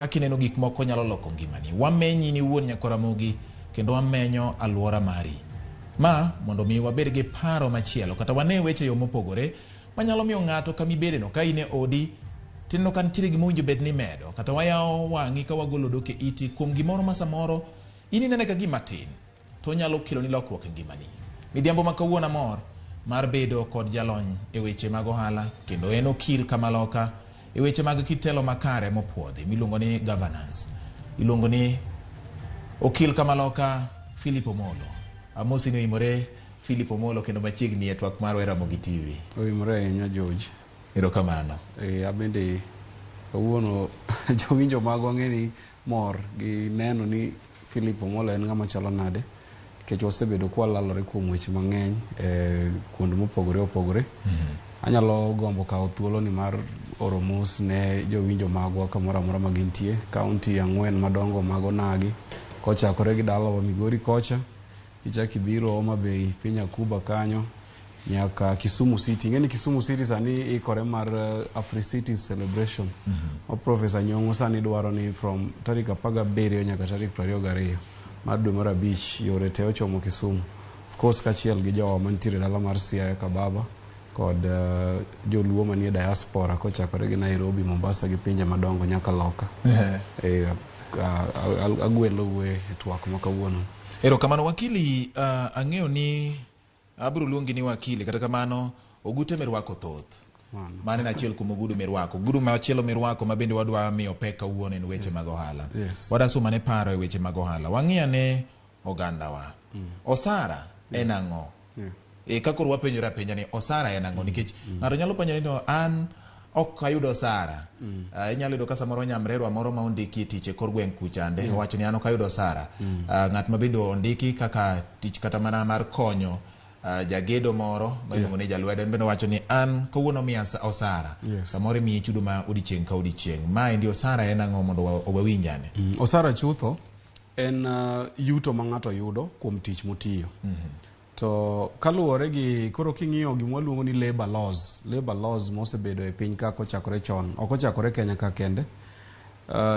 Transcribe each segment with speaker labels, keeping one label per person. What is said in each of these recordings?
Speaker 1: Akineno gik moko nyalo loko ngimani. Wamenyi ni wuon nyako Ramogi kendo wamenyo aluora mari. Ma mondo mi wabed gi paro machielo kata wane weche yo mopogore manyalo miyo ng'ato kama ibede no ka ine odi tinno kan tire gima owinjo bed ni medo kata wayawo wang'i ka wagolo doke iti kuom gimoro ma samoro inene ka gima tin to nyalo kelo ni lokruok e ngimani. Midhiambo ma kawuono amor mar bedo kod jalony e weche mag ohala kendo en okil kamaloka e weche mag kitelo makare mopuodhi miluongo ni governance. Iluongo ni okil kamaloka Philip Omolo. Amosi ni imore Philip Omolo kendo machiegni e twak mar Ramogi TV.
Speaker 2: Imore nya George.
Speaker 1: Erokamano.
Speaker 2: Abende kawuono jowinjo magwa ng'eni mor gi neno ni Philip Omolo en ng'ama chalo nade nikech wasebedo kwa lalore kuom weche mang'eny kuonde mopogore opogore. Anyalo gombo kawo thuolo ni mar oro mos ne jowinjo magwa kamoro amora ma gintie, kaunti ang'wen madongo mago nagi kochakore gi dalawa Migori kocha, ichak ibiro Homa Bay, Piny Akuba kanyo nyaka Kisumu City. Ng'eni Kisumu City sani ikore mar Afri-City celebration. Professor Nyong'o sani dwaro ni from tarik 17 nyaka tarik 22 mar dwe mar abich yore te ochomo Kisumu. Of course kachiel gi jowa mantiere dala mar Siaya Kababa kod joluo manie diaspora kochakore gi Nairobi, Mombasa gi pinje madongo nyaka loka. Agwelo we e twak ma kawuono.
Speaker 1: Erokamano wakili, ang'eyo ni abro luongi ni wakili kata kamano ogute mirwako thoth. Mane na achiel kuom ogudu mirwako. Ogudu machielo mirwako mabende wadwa miyo pek kawuono en weche mag ohala. Wadasuma ne paro e weche mag ohala. Wang'iyane ogandawa. Osara en ang'o? Kakoro wapenjora penja ni Osara en ang'o nikech ng'ato nyalo penjo ni to an ok ayudo Osara. Inyalo yudo ka samoro nyamrerwa moro ma ondiki tich e kor gweng' kuchande wacho ni an ok ayudo Osara. Ng'at ma bende ondiki kaka tich kata mana mar konyo jagedo moro miluongo ni jalwedo bende wacho ni an kawuono miya Osara. Samoro miyi chudo ma odiochieng' ka odiochieng'. Ma endi Osara en ang'o mondo wawinjane?
Speaker 2: Osara chutho en yuto ma ng'ato yudo kuom tich motiyo. To kaluwore gi koro king'iyo gima waluongo ni labor laws mosebedo e piny ka kochakore chon, ok ochakore Kenya ka kende.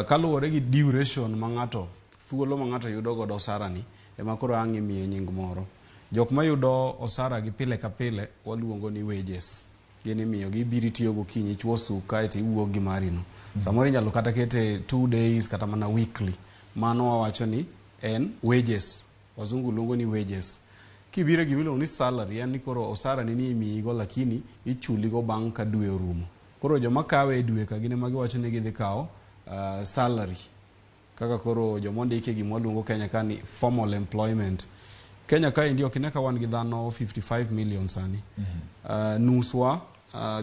Speaker 2: Kaluwore gi duration ma ng'ato, thuolo ma ng'ato yudo godo osara ni ema koro ang' imiye nying moro. Jok ma yudo osara gi pile ka pile waluongo ni wages. Gin imiyo gi biri tiyo gokinyi chwo suka eti iwuok gi marino. Samoro inyalo kata kete 2 days kata mana weekly. Mano wawacho ni en wages. Wazungu luongo ni wages. Kibire gimiluongo ni salary, yani koro osara ni imiyigo lakini ichuligo bang' ka dwe orumo. Koro joma kawe e dwe ka gine ma giwacho ni gidhi kawo salary. Kaka koro joma ondike gima waluongo Kenya ka ni formal employment. Kenya ka indi ok ine ka wan gi dhano 55 million sani. Nuswa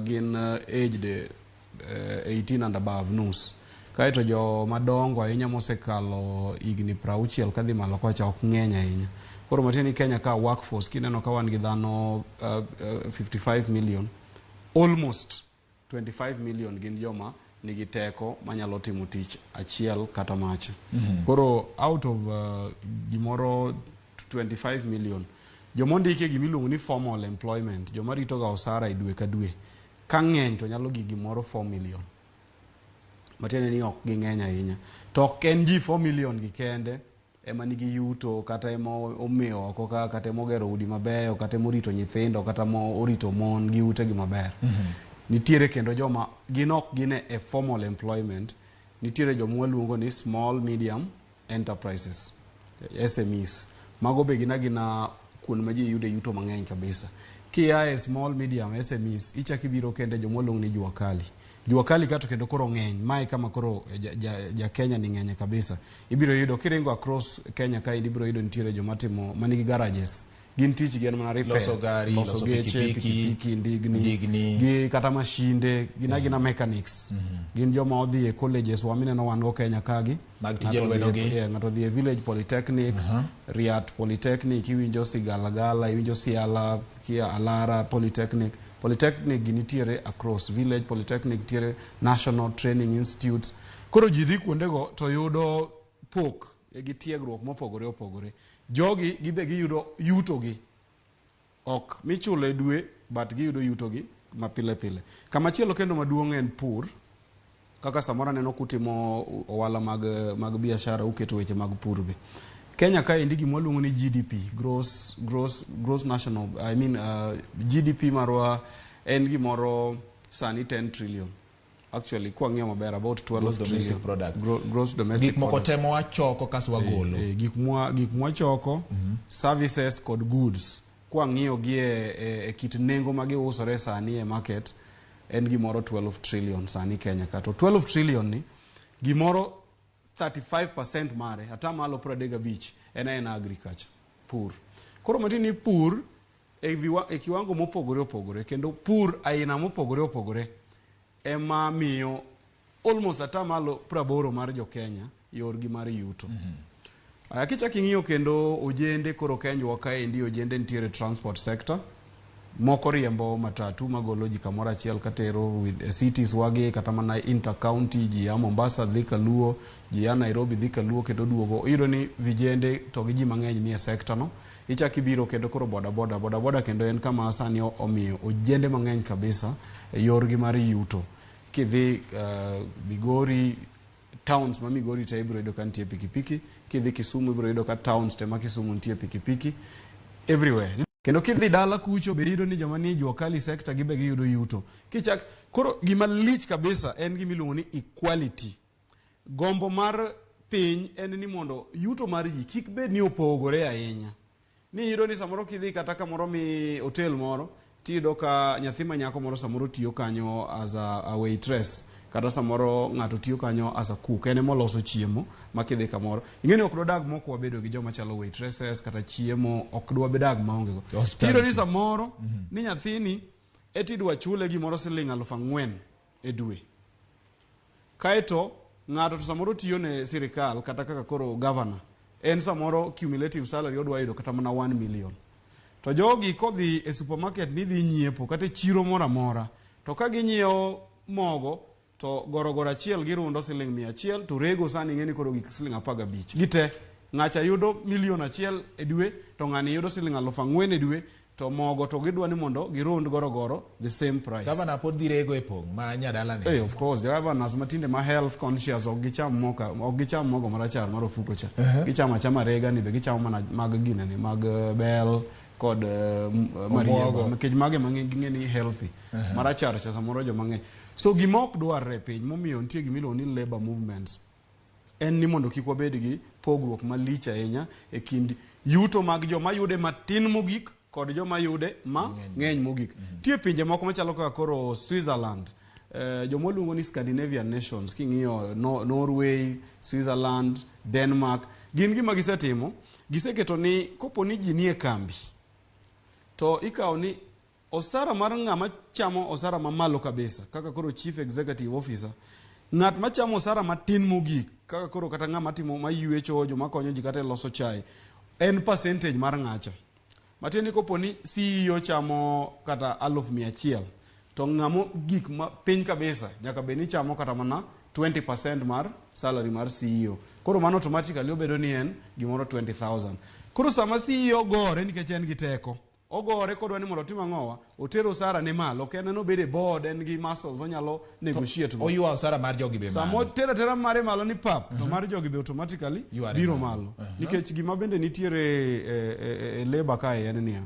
Speaker 2: gin aged 18 and above nus. Kaeto jo madongo ahinya mosekalo higni 60 kadhi malo kocha ok ng'eny ahinya. Koro matieni Kenya ka workforce kineno ka wan gi dhano 55 million, almost 25 million gin joma nigi teko manyalo timo tich achiel kata macha. Koro out of gimoro 25 million, joma ondike gimiluongo ni formal employment, joma rito ga osara e dwe ka dwe, ka ng'eny to nyalo gi gimoro 4 million. Matieni ni ok ging'eny ahinya. To ok en ji 4 million gi kende ema nigi yuto kata ema omiyo oko kata ema ogero udi mabeyo kata ema orito nyithindo kata ema orito mon gi ute gi maber. Nitiere kendo joma gin ok gine e formal employment. Nitiere joma waluongo ni small medium enterprises, SMEs. Mago be gina kuon ma ji yude yuto mang'eny kabisa. Kia e small medium SMEs ichak ibiro kende joma waluongo ni jua kali. Jua kali kato kendo koro ng'eny. Mae kama koro ja Kenya ni ng'eny kabisa. Ibiro yudo kiringo across Kenya ka ibiro yudo nitiere joma timo manigi garages. Gin tich gen mana repair,
Speaker 1: loso gari, loso
Speaker 2: pikipiki, ndigni, gi kata mashinde, gina mechanics. Gin joma odhi e colleges wamineno wan go Kenya kagi.
Speaker 1: Mag tije lwedo gi.
Speaker 2: Ng'ato dhi e Village Polytechnic, Riat Polytechnic, iwinjo Sigalagala, iwinjo Siala, Kia Alara Polytechnic. Polytechnic nitiere across. Village Polytechnic nitiere, National Training Institutes. Koro ji dhi kuondego to yudo pok gi tiegruok mopogore opogore. Jogi gibe giyudo yuto gi. Ok michulo e dwe but giyudo yuto gi ma pile pile. Kamachielo kendo maduong' en pur. kaka samora neno kutimo owala mag biashara uketo weche mag pur be. Kenya ka endi gima waluongo ni GDP, gross national, GDP marwa en gimoro sani 10 trillion. Actually, kwa ng'eyo maber about 12 trillion. Gross domestic product. Gik
Speaker 1: moko temo wachoko kaso wagolo.
Speaker 2: Gik mwachoko, services kod goods. Kwa ng'iyo gi e kit nengo ma giusore sani e market, en gimoro 12 trillion sani Kenya ka. To 12 trillion ni, gimoro 35% mare, hata malo 35 en agriculture, pur. Koro matini pur e kiwango mopogore opogore, kendo pur aina mopogore opogore ema miyo almost hata malo 80 mar jo Kenya yorgi mar yuto. Kichak ing'iyo kendo ojende koro Kenya ka endi ojende nitiere transport sector. Moko riembo matatu magolo ji kamoro achiel katero with cities wage kata mana inter-county, ji ya Mombasa dhi Kaluo, ji ya Nairobi dhi Kaluo kendo duogo. Iyudo ni vijende to gi ji mang'eny ni e sector no. Ichak ibiro kendo koro boda kendo en kama sani omiyo ojende mang'eny kabisa yorgi mar yuto. Kidhi Migori towns ma Migori te ibiro yudo ka nitie pikipiki, kidhi Kisumu ibiro yudo ka towns te ma Kisumu nitie pikipiki everywhere. Kendo kidhi dala kucho be iyudo ni joma ni juakali sector gibe giyudo yuto. Kichak koro gima lich kabisa en gima iluongo ni equality. Gombo mar piny en ni mondo yuto mar ji kik bed ni opogore ahinya. Ni iyudo ni samoro kidhi kata kamoro mi hotel moro, tiyudo ka nyathi ma nyako moro samoro tiyo kanyo as a waitress, kata samoro ng'ato tiyo kanyo as a cook, ene moloso chiemo makidhi kamoro. Ing'eni ok dodag moko wabedo gi joma chalo waitresses kata chiemo ok dwa bedag maonge go. Tiyudo ni samoro ni nyathini etidwa chule gimoro $4,000 e dwe. Kaeto ng'ato to samoro tiyo ne sirikal kata kaka koro governor, en samoro cumulative salary odwa yudo kata mana 1 million. To jogi kodhi e supermarket ni dhi nyiepo kata chiro mora mora, to ka ginyiewo mogo to gorogoro achiel girundo $100 to rego sani ng'eni koro gik $15. Gite ng'acha yudo $1 million e dwe, to ng'ani yudo $4,000 e dwe, to mogo to gidwa ni mondo girund gorogoro the same price.
Speaker 1: Gavana pod dhi rego e pong ma nyadala ne.
Speaker 2: Of course, the governors matinde ma health conscious ok gicham mogo marachar mar ofuko cha. Gichamo achama rega ni be gichamo mana mag gine ni mag bell kod marieba, nikech mage mang'eni healthy. Marachar cha samoro jo mang'eny. So gimok dwarre piny momiyo nitie gimiluongo ni labor movements. En ni mondo kik wabed gi pogruok malich ahinya e kind yuto mag joma yude matin mogik kod joma yude ng'eny mogik. Tie pinje moko machalo kaka koro Switzerland, joma luongo ni Scandinavian nations, king'iyo Norway, Switzerland, Denmark, gin gima gisetimo, giseketo ni kopo ni ji nie kambi, to ikawo ni osara mar ng'ama chamo osara mamalo kabisa, kaka koro chief executive officer, ng'at machamo osara matin mogik, kaka koro kata ng'ama timo mayuecho, joma konyo ji kata loso chai, en percentage mar ng'acha. Matieni kopo ni CEO chamo kata 100,000, to ng'amo gik ma piny kabisa nyaka be ni chamo kata mana 20% mar salary mar CEO. Koro mano automatically obedo ni en gimoro 20,000. Koro sama CEO gore nikech en gi teko, ogore kodwa ni mondo tim ang'owa, otero osara ne malo, kendo no bede board en gi muscles onyalo negotiate go.
Speaker 1: Oyua osara mar jogi be malo.
Speaker 2: Samo tera mare malo ni pap, to mar jogi be automatically biro malo. Nikech gima bende nitiere e labor kae en niya.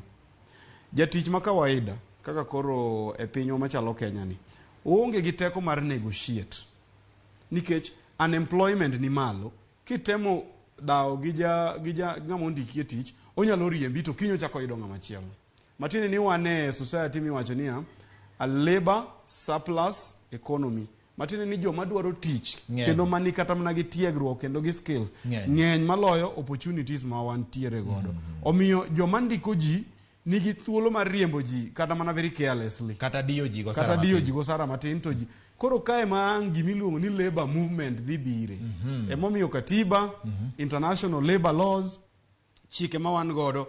Speaker 2: Jatich ma kawaida, kaka koro e pinywa machalo Kenya ni, oonge gi teko mar negotiate. Nikech unemployment ni malo, kitemo dao gija ng'ama ondikie tich, onyalo riembi to kinyo chako yudo ng'ama chielo. Matini ni wane society miwacho niya, a labor surplus economy. Matini ni joma dwaro tich, kendo mani kata mana gi tiegruok kendo gi skills, ng'eny maloyo opportunities ma wantiere godo. Omiyo joma ndiko ji nigi thuolo mar riembo ji kata mana very carelessly.
Speaker 1: Kata diyo ji
Speaker 2: go sara matin to ji. Koro kae ma gimiluongo ni labor movement dhi bire. Emomiyo katiba, international labor laws, chike ma wan godo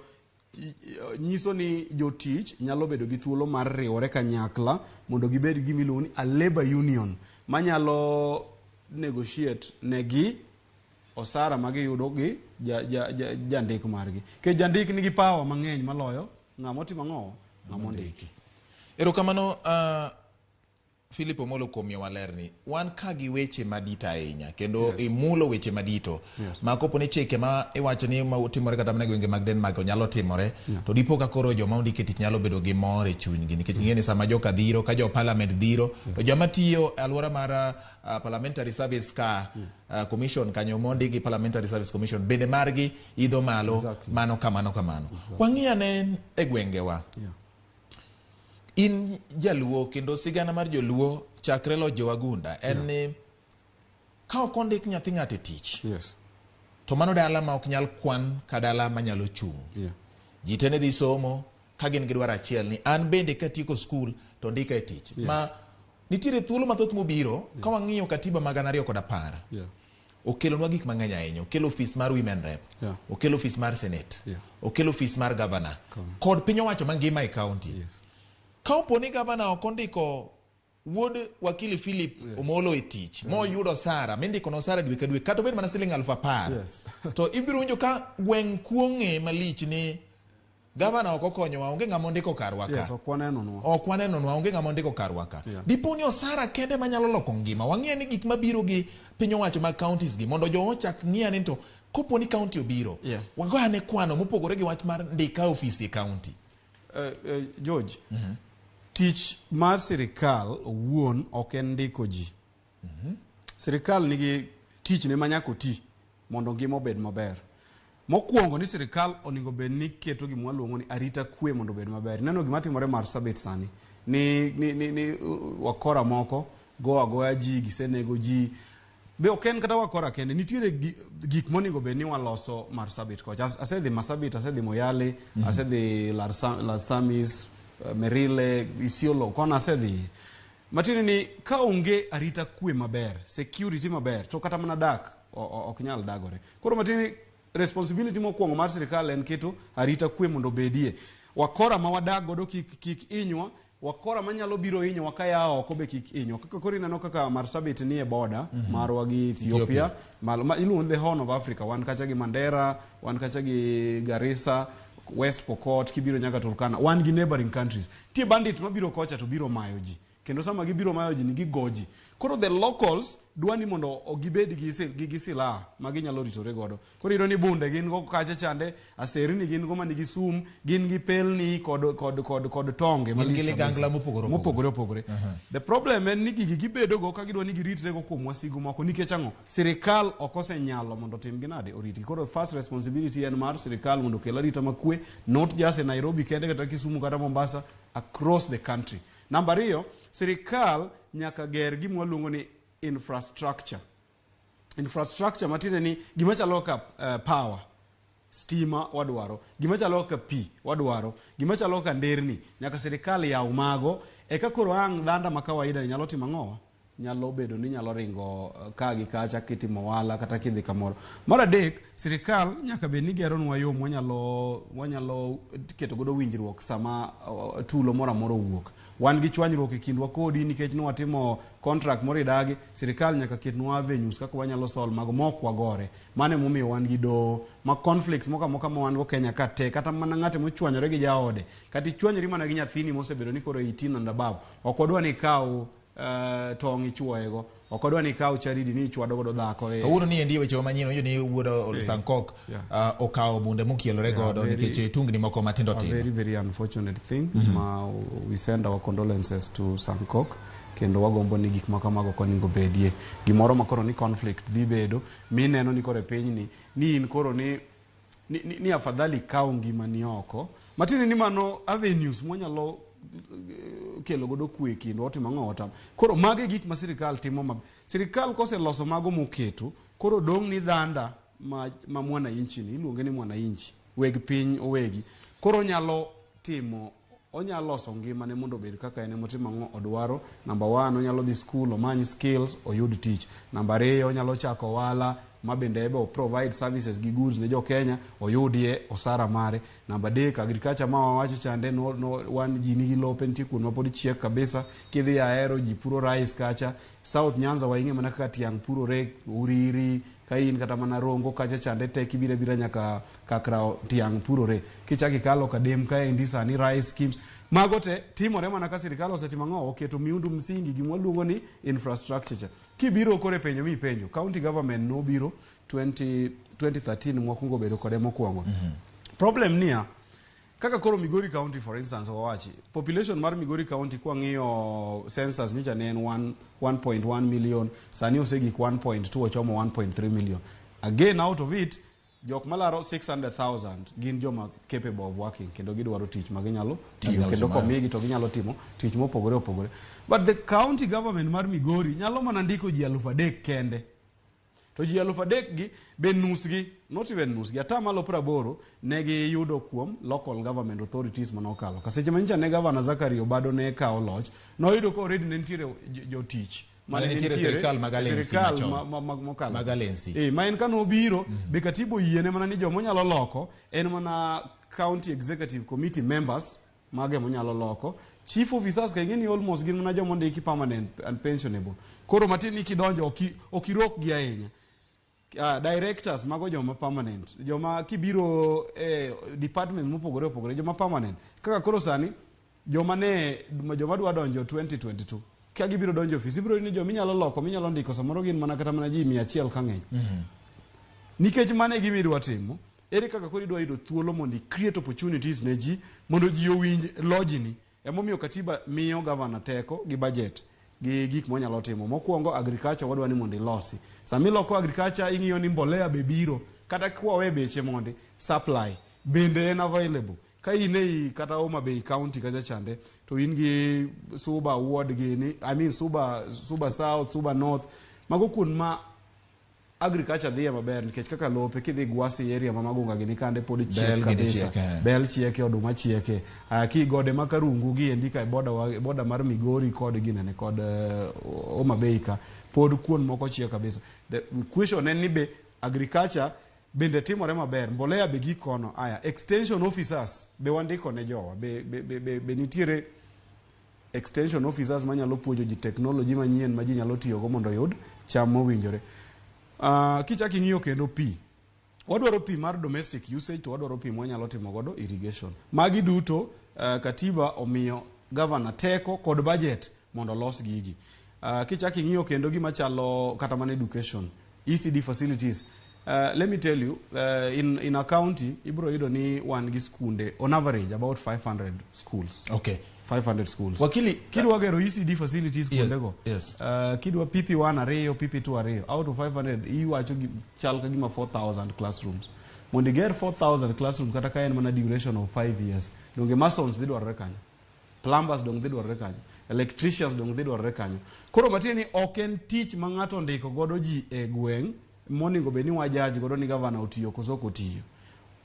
Speaker 2: nyiso ni jotich nyalo bedo gi thuolo mar riwore kanyakla mondo gibed gimiluongo ni a labor union manyalo negotiate negi osara ma giyudo gi jandik margi. Ke jandik nigi power mang'eny maloyo ng'ama otimo ng'owo ng'ama ondiki.
Speaker 1: Erokamano, Philip Omolo komio walerni wan ka gi weche madita ahinya kendo imulo weche madito ma kopo ni chike ma iwacho ni ma timore kata mana gwenge mag Denmark nyalo timore to dipo ka koro joma ondike tich nyalo bedo gi mor e chunygi nikech ng'eni sama joka dhiro ka jo parliament dhiro to joma tiyo e alwora mar parliamentary service ka commission kanyo mondi gi parliamentary service commission bende margi idho malo mano kamano wang'iyane e gwengewa in jaluo kendo sigana mar joluo chakre lo jowagunda en ni ka ok ondik nyathi ng'ate tich to mano dala ma ok nyal kwan ka dala manyalo chung' ji tene dhi somo ka gin gi dwaro achiel ni an bende katieko skul to ndika e tich ma nitiere thuolo mathoth mobiro ka wang'iyo katiba mag 2010 okelonwa gik mang'eny ahinya okelo ofis mar women rep okelo ofis mar senate okelo ofis mar governor kod piny owacho mangima e county ka oponi gavana ok ondiko wuod wakili Philip Omolo e tich moyudo Osara mindiko no Osara dwe ka dwe kata obed mana $10,000 to ibiro winjo ka gweng' kuong'e malich ni gavana ok okonyowa onge ng'ama ondiko karwa ka ok wanenonwa onge ng'ama ondiko karwa ka dipo ni Osara kende manyalo loko ngima wang'e ni gik mabiro gi piny owacho mag counties gi mondo jo ochak ng'iya ni to kopo ni county obiro wagoyane kwano mopogore gi wach mar ndika ofisi e county
Speaker 2: George tich mar sirikal owuon ok en ndiko ji sirikal nigi tich ne manyako ti mondo ngima obed maber mokwongo ni sirikal onego bed ni keto gima waluongo ni arita kwe mondo obed maber neno gima timore Marsabit sani ni wakora moko go agoya ji gisenego ji be ok en kata wakora kende nitiere gik monego bed ni waloso Marsabit kocha asedhi Marsabit asedhi Moyale asedhi Larsamis Merile Isiolo kona asedhi matini ni ka onge arita kwe maber security maber to kata mana dak ok nyal dagore koro matini responsibility mokwongo mar sirikal en keto arita kwe mondo bedie wakora ma wadak godo kik inywa wakora manyalo biro inyo wakaya oko be kik inyo kaka kori neno kaka Marsabit ni e border marwa gi Ethiopia iluongo the Horn of Africa wan kacha gi Mandera wan kacha gi Garissa West Pokot kibiro nyaka Turkana wan gi neighboring countries tie bandit mabiro kocha to biro mayo ji kendo sama gibiro mayo ji ni gigoji koro the locals dwani mondo ogibed gi sila magi nyalo ritore godo koro iro ni bunde gin go kacha chande aseri ni gin go mani gi sum gin gi pelni kod tonge
Speaker 1: mali gangla
Speaker 2: mopogore the problem en ni gigi gibedo go ka gidwani giritre go kuom wasigu moko nikech ang'o sirikal ok osenyalo mondo tim ginade oriti koro first responsibility en mar sirikal mondo kel arita makwe not just in Nairobi kende kata Kisumu kata Mombasa across the country number 2 sirikal nyaka ger gima waluongo ni infrastructure matire ni gima chalo ka power stima wadwaro gima chalo ka pi wadwaro gima chalo ka nderni nyaka sirikal yaw mago eka koro ang' dhanda ma kawaida nyalo timo ang'owa nyalo bedo ni nyalo ringo ka gi kacha kitimo wala kata kidhi kamoro mar adek sirikal nyaka bed ni gero nwa yo wanyalo keto godo winjruok sama tulo moro moro wuok wan gi chwanyruok e kindwa kodi nikech ni watimo contract moro idagi sirikal nyaka ketnwa avenues kaka wanyalo solve mago mokwa gore mane momiyo wan gi do ma conflicts moka ma wan go Kenya ka te kata mana ng'ate mochwanyore gi jaode kata chwanyori mana gi nyathini mosebedo ni koro 18 and above ok odwa ni kaw tong' ichwoego ok odwa ni kaw charidi ni ichwado godo dhako
Speaker 1: kawuono ni endi weche manyien ojo ni wuodo Sankok okawo bunde mokielore godo nikech tungni moko matindo tindo
Speaker 2: very very unfortunate thing ma we send our condolences to Sankok kendo wagombo ni gik makamago koningo bedie gimoro makoro ni conflict dhi bedo mineno ni kore piny ni in koro ni afadhali kaw ngima ni oko matini ni mano avenues mwanyalo kelo godo kwe kendo otimo ng'otam koro mage gik ma sirikal timo sirikal kose loso mago moketo koro dong ni dhanda ma mwana inchi ni iluonge ni mwana inchi weg piny owegi koro nyalo timo onyalo loso ngima ne mondo bed kaka ene motimo ng'o odwaro number 1 onyalo dhi school omany skills oyud tich number 2 onyalo chako wala mabende ebe o provide services gi goods ne jo Kenya oyudie osara mare number 3 agriculture ma wawacho chande no wan ji nigi lope nitie kuno pod chiek kabisa kidhi Ahero ji puro rice kacha South Nyanza wainge mana kaka tiang puro rek uriri ka in kata mana Rongo kacha chande tek ibire bira nyaka Kakrao tiang purore kichaki kalo kadem ka endi sani rice schemes mago te timore mana ka sirikal osetimo ng'o oketo miundu msingi gimwa luongo ni infrastructure kibiro kore penjo mi penjo county government no biro 2013 mwakungo bedo kode mokwongo problem niya kaka koro Migori County for instance owachi population mar Migori County kwa ng'iyo census nyocha ne en 1.1 million sani osegik 1.2 ochomo 1.3 million again out of it jok malaro 600,000 gin joma capable of working kendo gidwaro tich ma ginyalo tiyo kendo komigi to ginyalo timo tich mopogore opogore but the county government mar Migori nyalo mana ndiko ji 3,000 kende to ji 3,000 gi be nusgi not even nusgi atamalo 80 negi yudo kuom local government authorities manokalo kaseche mancha ne governor Zachary Obado ne kawo loch no yudo ko already ne nitiere jotich
Speaker 1: mane nitiere sirikal magalensi
Speaker 2: magalensi ma en kano biro be katibo yiene mana ni jomo nyalo loko en mana county executive committee members mage mo nyalo loko chief officers ka ngeni almost gin mana jomo ndiki permanent and pensionable koro matini kidonjo okirok gi ahinya directors mago joma permanent joma kibiro department mopogore opogore joma permanent kaka koro sani joma dwa donjo 2022 ka gibiro donjo office ibiro ni joma inyalo loko minyalo ndiko samoro gin mana kata mana ji 100 ka ng'eny nikech mane gimidwa timo ere kaka koro idwa yudo thuolo mondo create opportunities ne ji mondo ji owinj lojini emomiyo katiba miyo governor teko gi budget gi gik monyalo timo mokwongo agriculture wadwa ni mondo ilosi sami loko agriculture ing'iyo ni mbolea be biro kata kwawe beche mondo supply bende en available ka inei kata Homa Bay County kaja chande to in gi Suba ward gini Suba South Suba North mago kun ma agriculture dhiye maber nikech kaka lope kidhi Gwasi area ma magunga gini kande pod chiek kabisa bel chieke oduma chieke ki gode makarungu gi endika e boda mar Migori kod ginene kod Homa Bay ka pod kuon moko chiek kabisa the question en ni be agriculture bende timore maber mbolea be gikono extension officers be wandiko ne jowa be nitiere extension officers manyalo puonjo ji technology manyien ma ji nyalo tiyo go mondo yud cham mowinjore kichaki ng'iyo kendo pi wadwaro pi mar domestic usage to wadwaro pi mwanyalo timo godo irrigation magi duto katiba omiyo governor teko kod budget mondo los gigi kichaki ng'iyo kendo gima chalo kata man education ECD facilities let me tell you in a county ibro yudo ni wan gi skunde on average about 500 schools 500 schools
Speaker 1: wakili
Speaker 2: kidwa gero ECD facilities kondego
Speaker 1: yes
Speaker 2: kidwa PP1 array PP2 array out of 500 iwacho chal ka gima 4,000 classrooms mondo ger 4,000 classrooms kata ka en mana duration of 5 years donge masons dhi dwarore kanyo plumbers dong dhi dwarore kanyo electricians dong dhi dwarore kanyo koro matieni oken tich ma ng'ato ndiko godo ji e gweng' moningo be ni wajaji godo ni governor otiyo koso kotiyo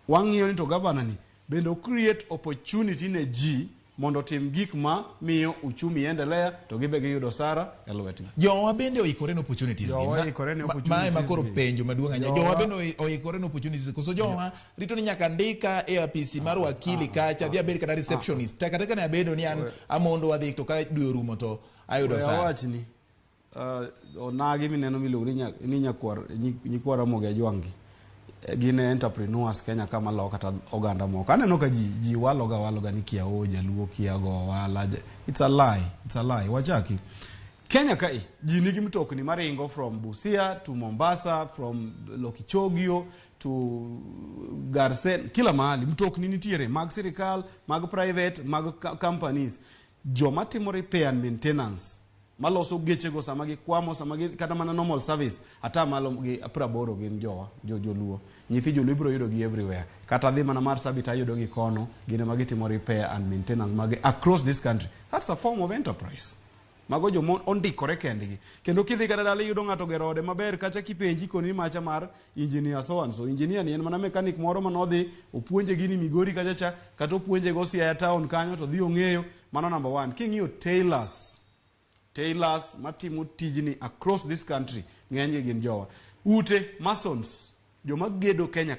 Speaker 2: wang'iyo ni to governor ni bende create opportunity ne ji mondo tim gik ma miyo uchumi endelea to gibe giyudo Osara e lwetgi
Speaker 1: jowa bende oikore no opportunities ma makoro penjo maduong' anya jowa bende oikore no opportunities koso jowa rito ni nyaka ndika e apisi mar wakili kacha dhi abed kata receptionist kata kana abedo ni an amondo wadhi to ka dwe rumo to ayudo Osara
Speaker 2: wachni onagi mineno miluongo ni nyikwara Ramogi ajwangi gin entrepreneurs Kenya kama lo kata oganda moko aneno ka ji waloga ni kiao jaluo kiago wala it's a lie wachaki Kenya kai ji nigi mtokni maringo from Busia to Mombasa from Lokichogio to Garsen kila mahali mtokni nitiere mag sirikal mag private mag companies joma timo repair and maintenance maloso geche go sama gi kwamo sama gi kata mana normal service ata malo gi 80 gin joluo nyithi joluo ibro yudo gi everywhere kata dhi mana mar sabita yudo gi kono gine magi timo repair and maintenance magi across this country that's a form of enterprise mago jo ondikore kendgi kendo kidhi kata dala yudo ng'ato gerode maber kacha kipenji koni macha mar engineer so and so engineer ni en mana mechanic moro manodhi opuonje gini Migori kacha kata opuonje go Siaya town kanyo to dhi ong'eyo mano number 1 king'iyo tailors matimo tijni across this country ng'enygi gin jowa ute masons joma gedo Kenya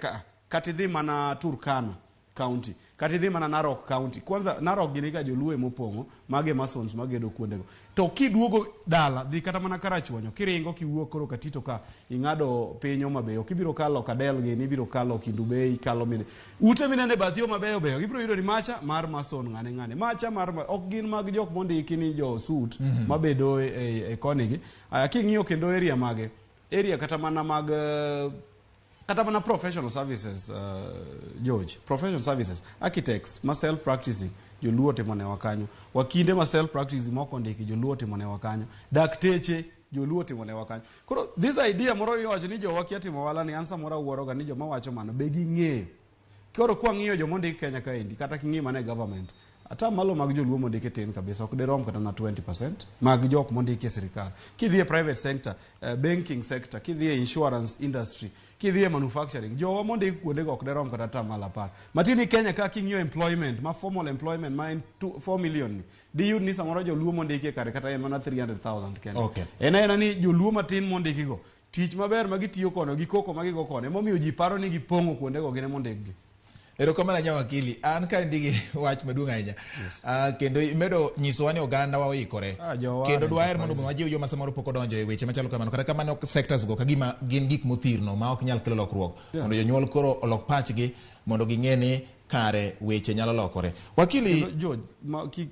Speaker 2: kati dhi mana Turkana County kata idhi mana Narok County. Kwanza Narok gini ka joluo mopongo mage masons magedo kuondego. To kiduogo dala dhi kata mana Karachuonyo kiringo kiwuok koro Katito ka ing'ado piny Homabayo kibiro kalo Kadel gini ibiro kalo Kindubei kalo midhi ute minene bathio mabeyo beyo ibiro yudo ni macha mar mason ng'ane macha mar ok gin mag jok mondiki ni jo suit mabedo e konigi. King'iyo kendo area mage area kata mana mag kata mana professional services George professional services architects ma self practicing joluo timone wakanyo wakinde ma self practicing moko ndiki joluo timone wakanyo dakteche joluo timone wakanyo. Koro this idea moro iwacho ni jo wakia timo wala ni ansa moro wuoro ga ni jo mawacho mano be ging'eyo. Koro kwa ng'iyo jo mondiki Kenya kaendi kata king'ima ne government ata malo mag joluo mondiki tin kabisa ok derom kata na 20% mag jok mondiki e sirikal. Kidhi e private sector, banking sector, kidhi e insurance industry, kidhi e manufacturing, jowa mondiki kuondego ok derom kata ata malo 10. Matini Kenya ka king'iyo employment ma formal employment ma en 4 million ni diyud ni samoro joluo mondiki kare kata en mana 300,000 Kenya.
Speaker 1: Okay.
Speaker 2: Ena ni joluo matin mondiki go tich maber magitiyo kono gi koko magigo kono momiyo ji paro ni gipongo kuondego gine mondiki.
Speaker 1: Erokamano nya wakili an ka ndigi wach maduong' ahinya. Kendo imedo nyisowa ni oganda wa oikore kendo dwaher mondo wajiw joma samoro pok odonjo e weche machalo kamano kata kamano sectors go kagima gin gik mothirno ma ok nyal kelo lokruok mondo jonyuol koro olok pachgi mondo ging'e ni kare weche nyalo lokore. Wakili
Speaker 2: George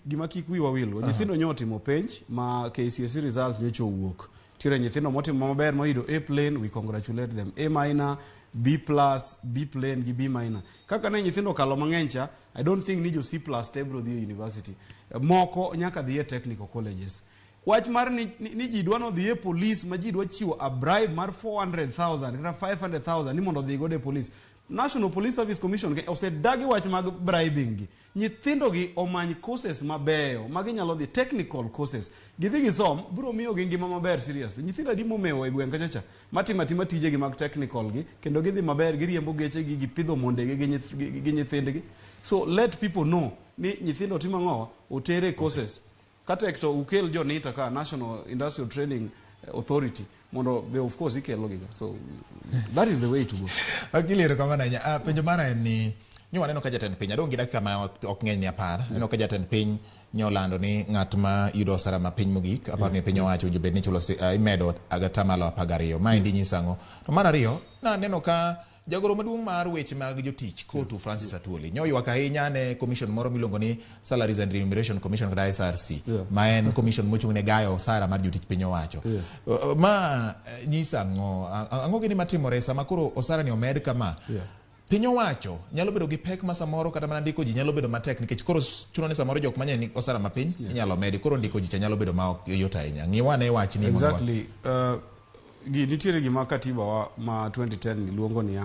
Speaker 2: gima kik wiwa wilgo nyithindo nyotimo penj ma KCSE results nyocha owuok. Tire nyithindo motimo maber moyudo A plane, we congratulate them. A minor, B plus, B plane gi B minor. Kaka ne nyithindo kalo mang'eny cha, I don't think ni jo C plus tebro dhi university. Moko nyaka dhi e technical colleges. Wach mar ni ji dwano dhi e police ma ji dwa chiwo a bribe mar 400,000 kata 500,000 ni mondo dhi go de police. National Police Service Commission osedagi wach mag bribing gi. Nyithindo gi omany courses mabeyo magi nyalo dhi technical courses. Gidhi gisom biro miyo gi ngima maber seriously. Nyithindo di momewo e gweng kachacha matima tije gi mag technical gi kendo gidhi maber giriembo geche gi gipidho monde gi nyithindgi. So let people know ni nyithindo timo ng'owa otere courses. Katek to ukel jonita ka National Industrial Training Authority mondo be of course ikelo giga. So that is the way to go.
Speaker 1: Wakili erokamano ahinya. Penjo mara en ni nyo waneno ka jatend piny adong' gi dakika ma ok ng'eny ni 10 neno ka jatend piny nyolando ni ng'at ma yudo osara ma piny mogik aparo ni piny owacho owinjo bed ni chulo imedo atamalo 12 ma endi nyisango. To mar ariyo na neno ka jagoro maduong' mar weche mag jotich Kotu Francis Atwoli nyo ywak ahinya ne commission moro miluongo ni Salaries and Remuneration Commission kata SRC ma en commission mochung' ne gayo osara mar jotich piny owacho. Ma nyisango ang'o gini matimore sama koro osara ni omed kama. Piny owacho nyalo bedo gi pek ma samoro kata mana ndiko ji nyalo bedo matek nikech koro chuno ni samoro jok manyien ni osara mapiny inyalo medi koro ndiko ji nyalo bedo ma ok yot ahinya. Ng'iwane wach ni
Speaker 2: exactly. Nitiere gima katiba wa ma 2010 niluongo ni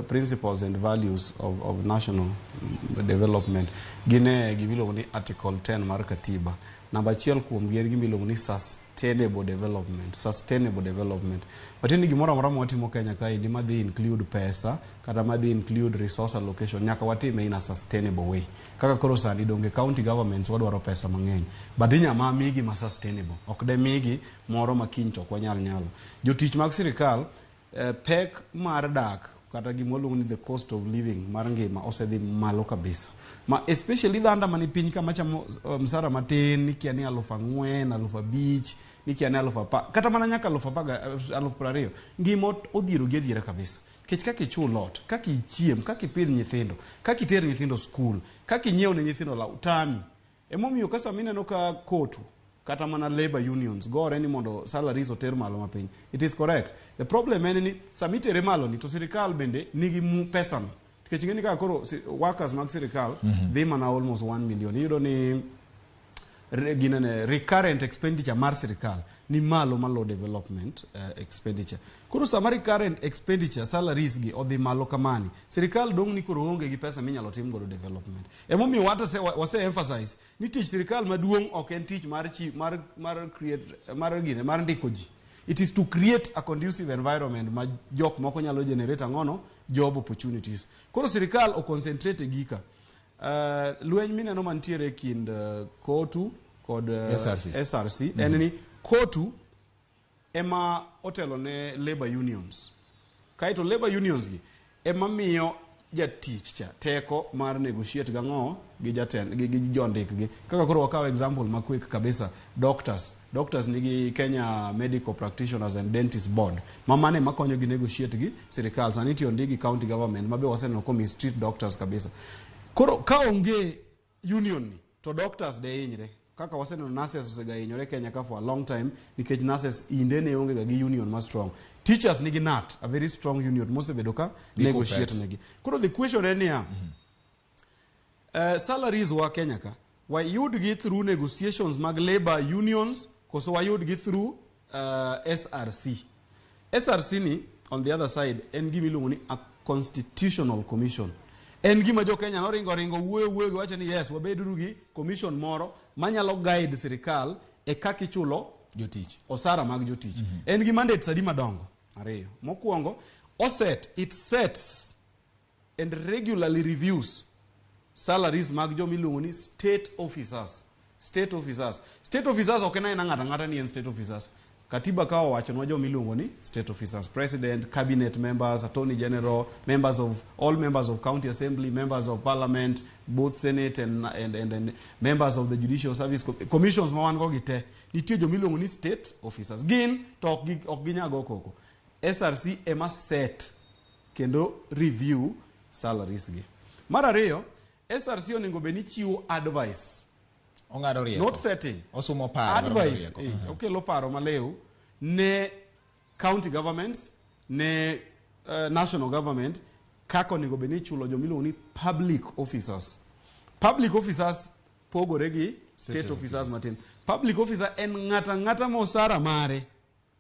Speaker 2: principles and values of national development. Gine gimiluongo ni article 10 mar katiba. Namba 1 kuom gi gimiluongo ni sustainable development. But ni gimoro amora watimo Kenya kae ni madhi include pesa kata madhi include resource allocation nyaka watime in a sustainable way. Kaka koro sani donge county governments wadwaro pesa mang'eny but inyama migi ma sustainable ok de migi moro makiny to kwanyal nyalo. Jotich mag sirikal pek mar dak kata gimoluongo ni the cost of living mar ngima osedhi malo kabisa ma especially dhanda mani piny kama chamo msara matin nikia ni 4,000 5,000 nikia ni 10,000 kata mana nyaka 10,000 ngima odhiero gedhiera kabisa. Kech kaki chul lot, kaki chiem, kaki pidh nyithindo, kaki ter nyithindo school, kaki nyiew ne nyithindo la utami. Emomiyo kasa mineno ka Kotu kata mana labor unions gore ni mondo salaries oter malo mapiny. It is correct. The problem en ni samitere malo ni to sirikal bende nigi pesa no. Kech ngeni ka koro workers mag sirikal dhi mana almost 1 million. Yudo ni recurrent expenditure mar sirikal ni malo malo development expenditure. Koro sama recurrent expenditure salaries gi odhi malo kamani. Sirikal dong ni koro onge gi pesa minyalo tim godo development. Emomiyo wase emphasize ni tich sirikal maduong' ok en tich mar ndiko ji. It is to create a conducive environment ma jok moko nyalo generate ang'ono job opportunities. Koro sirikal o concentrate gika. Lweny mineno mantiere kind Kotu kod SRC en ni Kotu ema otelo ne labor unions. Kaito labor unions gi emamiyo jatich cha teko mar negotiate gang'o gi jatend gi jondik gi. Kaka koro wakaw example ma quick kabisa, doctors nigi Kenya Medical Practitioners and Dentists Board mane makonyo gi negotiate gi sirikal, sani tiyo ndigi county government mabe waseneno ko mistreat doctors kabisa. Koro ka onge union ni to doctors de hinyre, kaka waseneno nurses osega hinyore Kenya ka for a long time nikech nurses inde ne onge gi union ma strong. Teachers nigi NAT, a very strong union mosebedo ka negotiate negi. Koro the question en ya salaries wa Kenya ka wayudgi through negotiations mag labor unions koso wayudgi through SRC. SRC ni on the other side en gima iluongo ni a constitutional commission. En gima jo Kenya no ringo wuoyo wacho ni yes wabeduru gi commission moro manyalo guide sirikal e kaka ichulo
Speaker 1: jotich
Speaker 2: osara mag jotich. En gi mandate sadi madongo ariyo. Mokwongo it sets and regularly reviews salaries mag jo miluongo ni state officers ok en ng'ata ni en state officers. Katiba ka owachonwa jo miluongo ni state officers: president, cabinet members, attorney general, all members of county assembly, members of parliament, both senate and members of the judicial service commissions ma wan go gite. Nitie jo miluongo ni state officers. Gin to ok ginyago koko. SRC ema set kendo review salaries gi. Mar ariyo, SRC onego beni chiwo advice,
Speaker 1: ong'ado rieko,
Speaker 2: not setting,
Speaker 1: osumo paro,
Speaker 2: advice okelo paro maleu ne county governments, ne national government kako onego beni chulo jo miluongo ni public officers pogore gi state officers matin. Public officer en ng'ata mosara mare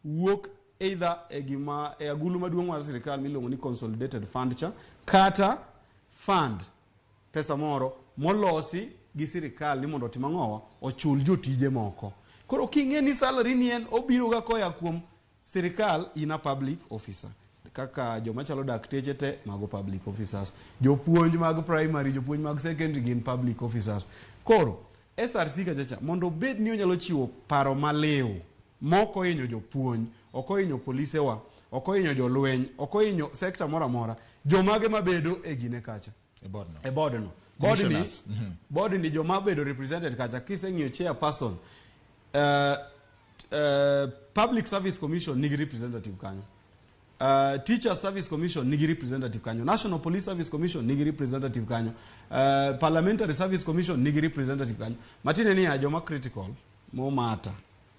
Speaker 2: wuok either e agulu maduong' mar sirikal miluongo ni consolidated fund cha, kata fund pesa moro molosi gi sirikal ni mondo otim ang'owa ochul jotije moko. Koro king'e ni salary ni en obiro ga koya kuom sirikal, ina public officer. Kaka joma chalo dakteche te mago public officers, jopuonj mag primary, jopuonj mag secondary gin public officers. Koro SRC kachacha mondo bed ni onyalo chiwo paro maleo moko hinyo jopuonj, oko hinyo polise wa, oko hinyo jolweny, oko hinyo sekta mora mora, jomage mabedo e gine kacha e board no. Board ni joma bedo represented kacha kiseng'iyo chairperson, public service commission nigi representative kanyo, teacher service commission nigi representative kanyo, national police service commission nigi representative kanyo, parliamentary service commission nigi representative kanyo. Matine ni joma critical mo mata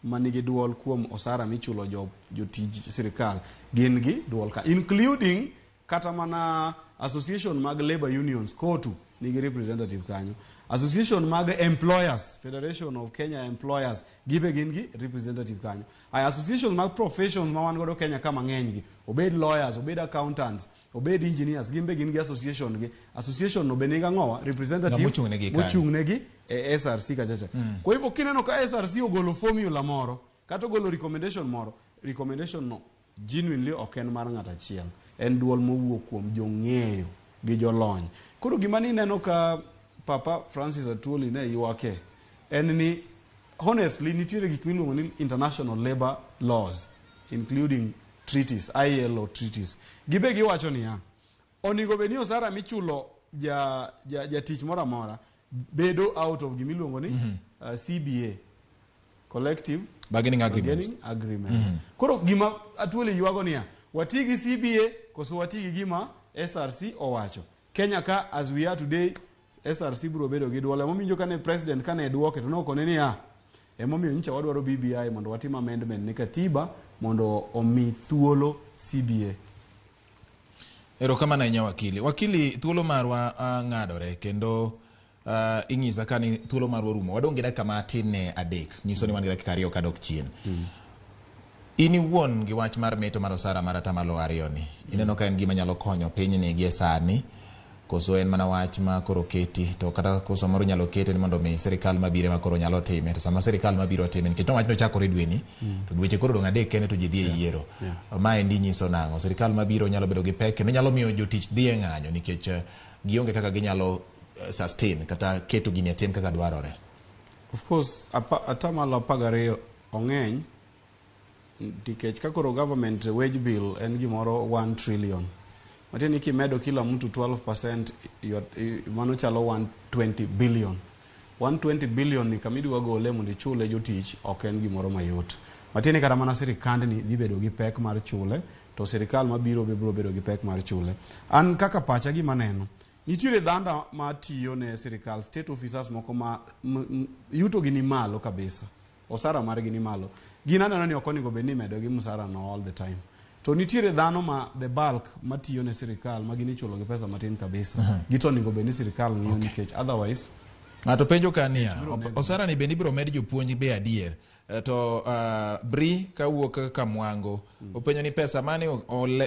Speaker 2: manigi duol kuom osara michulo jotij sirikal gin gi duol ka, including kata mana association mag labor unions kotu nigi representative kanyo, association mag employers, Federation of Kenya Employers gibe gin gi representative kanyo, association mag professions ma wan godo Kenya kama ng'eny gi, obed lawyers, obed accountants, obed engineers, gimbe gin gi association no beniga ng'owa representative mochung' negi e SRC kachacha. Kwa hivyo kineno ka SRC ogolo formula moro kata ogolo recommendation no genuinely ok en mar ng'ata achiel, en duol mowuok kuom jong'eyo gi jolony. Koro gima ni neno ka Papa Francis Atwoli ne yuake en ni honestly nitiere gik miluongo ni international labor laws including treaties, ILO treaties. Gibe giwacho ni onego beni osara michulo jatich mora mora bedo out of gimiluongo ni CBA, collective bargaining agreement. Koro gima Atwoli yuago ni watigi CBA koso watigi gima SRC owacho. Kenya ka as we are today, SRC bro bedo gi duola mominjo kane president kane duoke to nokone ni emomiyo nyicha wadwaro BBI mondo watim amendment ne katiba mondo omi thuolo CBA.
Speaker 1: Erokamano ahinya wakili, thuolo marwa ng'adore kendo ing'isa kani thuolo marwa rumo, wadong' gi dakika matin ne adek, nyiso ni wan gi dakika ariyo kadok chien. Ini wuon gi wach mar meto mar osara mar atamalo ariyo ni, ineno ka en gima nyalo konyo piny ni gi sani, koso en mana wach ma koro keti, to kata koso moro nyalo kete ni mondo mi sirikal mabire ma koro nyalo time, to sama sirikal mabiro time nikech wach no chakore dwe ni, to dweche koro dong' adek kende to ji dhi e yiero. Ma endi nyiso nang'o, sirikal mabiro nyalo bedo gi pek kendo nyalo miyo jotich dhi e ng'anyo nikech gionge kaka ginyalo sustain kata keto gini atim kaka dwarore.
Speaker 2: Of course, atamalo 12 ong'eny nikech kakoro government wage bill en gimoro 1 trillion. Matieni kimedo kila mtu 12%, mano chalo 120 billion. 120 billion ni kamidi wagole mondo chule jotich ok en gimoro mayot. Matieni kata mana sirikand ni dhi bedo gi pek mar chule, to sirikal mabiro biro bedo gi pek mar chule. An kaka pacha gima neno, nitiere dhanda ma tiyo ne sirikal, state officers moko ma yuto gi ni malo kabisa. Osara mar gi ni malo. Gina neno ni okonego bed ni medo gi musara no all the time. To nitiere dhano ma the bulk matiyo ne sirikal ma gini chulo gi pesa matin kabisa. Gito onego bed ni sirikal ng'iyo nikech otherwise
Speaker 1: to penjo kania Osara ni bendi biro med jopuonj be adier to Bri kawuok Kamwango openjo ni pesa mane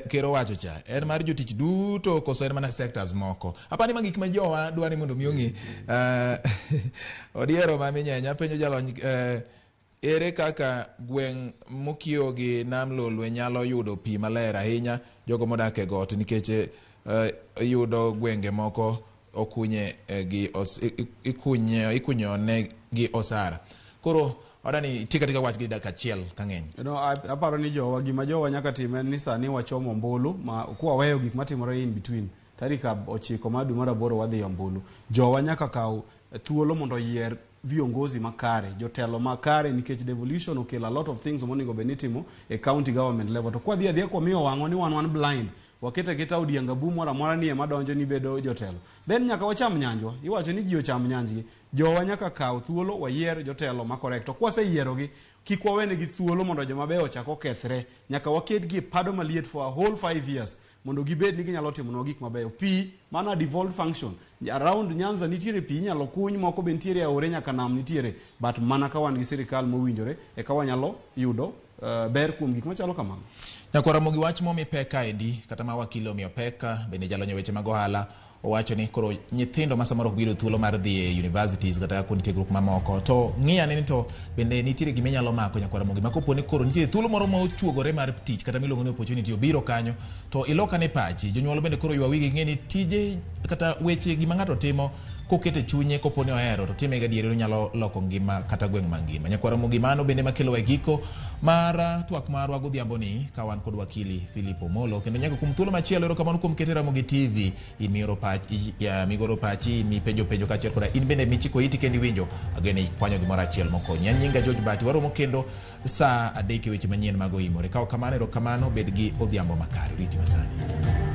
Speaker 1: kero wacho cha en mar jotich duto koso en mana sectors moko apani magik ma jowa dwani mondo mi ong'i odiero mami nyanya penjo jalony ere kaka gweng mokio gi nam lolwe nyalo yudo pi maler ahinya jogo modak e got nikech yudo gwenge moko okunye gi ikunyo ne gi Osara. Koro odani tika wach gi dakika achiel kang'eny.
Speaker 2: Aparo ni gima jowa nyaka tim en ni sani wachomo ombulu ma kwa weyo gik matimore in between tarik 9 mar dwe mar 8 wadhi ombulu. Jowa nyaka kaw thuolo mondo yier viongozi makare, jotelo makare nikech devolution okelo a lot of things monego benitimo e county government level. To kwa dhia kwa miyo wango ni one blind wakete kita odianga bu mora mora ni ema donjo ni bedo jotelo. Then nyaka wacham nyanjwa. Iwacho ni ji ocham nyanjgi. Jowa nyaka kaw thuolo wayier jotelo ma correct. To kwa se yierogi kik wawene gi thuolo mondo joma beyo chako kethre. Nyaka waket gi pado maliet for a whole 5 years mondo gibed ni ginyalo timo gik mabeyo. Pi mana devolved function. Around Nyanza nitiere pi nyalo kuny moko be nitiere aore nyaka nam nitiere, but mana ka wan gi sirikal mowinjore e ka wanyalo yudo ber kuom gik machalo kamano.
Speaker 1: Nyakwa Ramogi wach momi peka endi kata ma wakilo omiyo peka bende jalonyo weche mag ohala owacho ni koro nyithindo ma samoro biro thuolo mar dhi e universities kata kuonde tiegruok mamoko to ng'iya ni to bende nitiere gima nyalo mako Nyakwa Ramogi ma kopo ni koro nitiere thuolo moro ma ochuogore mar tich kata miluongo ni opportunity obiro kanyo to ilokane pachi jonyuol bende koro ywa wigi ng'e ni tije kata weche gima ng'ato timo kokete chunye kopo ni ohero to time gadiero nyalo loko ngima kata gweng' mangima. Nyakwa Ramogi mano bende makelo e giko mar twak marwa godhiambo ni kawan kod wakili Philip Omolo kendo nyaka kum thuolo machielo ero kamano kuom kete Ramogi TV in migoro pachi mi penjo kachiel koda in bende michiko iti kendi winjo agene ikwanyo gimoro achiel mokonyi. An nyinga George Bati waromo kendo saa 3 weche manyien mag oimore. Kao kamano ero kamano bed gi odhiambo makare. Riti masani.